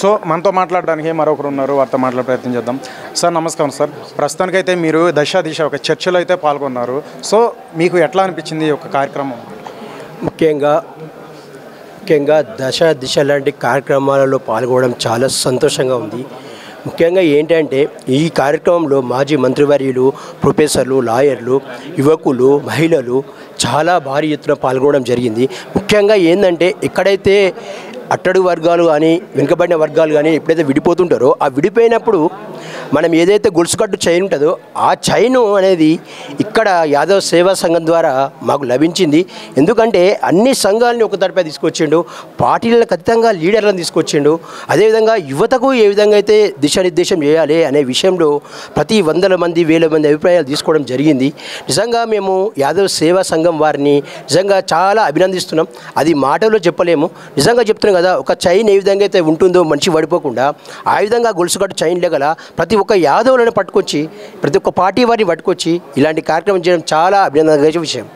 So మనతో మాట్లాడడానికి మరొకరు ఉన్నారు, వారితో మాట్లాడే ప్రయత్నం చేద్దాం. సార్ నమస్కారం సార్. ప్రస్తుతానికైతే మీరు దిశ ఒక చర్చలో అయితే పాల్గొన్నారు. సో మీకు ఎట్లా అనిపించింది ఈ యొక్క కార్యక్రమం? ముఖ్యంగా దిశ లాంటి కార్యక్రమాలలో పాల్గొనడం చాలా సంతోషంగా ఉంది. ముఖ్యంగా ఏంటంటే ఈ కార్యక్రమంలో మాజీ మంత్రివర్యులు, ప్రొఫెసర్లు, లాయర్లు, యువకులు, మహిళలు చాలా భారీ ఎత్తున పాల్గొనడం జరిగింది. ముఖ్యంగా ఏంటంటే ఎక్కడైతే అట్టడుగు వర్గాలు కానీ వెనుకబడిన వర్గాలు కానీ ఎప్పుడైతే విడిపోతుంటారో ఆ విడిపోయినప్పుడు మనం ఏదైతే గొలుసుకట్టు చైన్ ఉంటుందో ఆ చైను అనేది ఇక్కడ యాదవ్ సేవా సంఘం ద్వారా మాకు లభించింది. ఎందుకంటే అన్ని సంఘాలని ఒక తరపై తీసుకొచ్చిండు, పార్టీలను ఖచ్చితంగా లీడర్లను తీసుకొచ్చిండు. అదేవిధంగా యువతకు ఏ విధంగా అయితే దిశానిర్దేశం చేయాలి అనే విషయంలో ప్రతి వందల మంది వేల మంది అభిప్రాయాలు తీసుకోవడం జరిగింది. నిజంగా మేము యాదవ్ సేవా సంఘం వారిని నిజంగా చాలా అభినందిస్తున్నాం. అది మాటలో చెప్పలేము, నిజంగా చెప్తున్నాం కదా. ఒక చైన్ ఏ విధంగా అయితే ఉంటుందో మనిషి పడిపోకుండా ఆ విధంగా గొలుసుకట్టు చైన్ లేగల ప్రతి ఒక్క యాదవులను పట్టుకొచ్చి ప్రతి ఒక్క పార్టీ వారిని పట్టుకొచ్చి ఇలాంటి కార్యక్రమం చేయడం చాలా అభినందనీయ విషయం.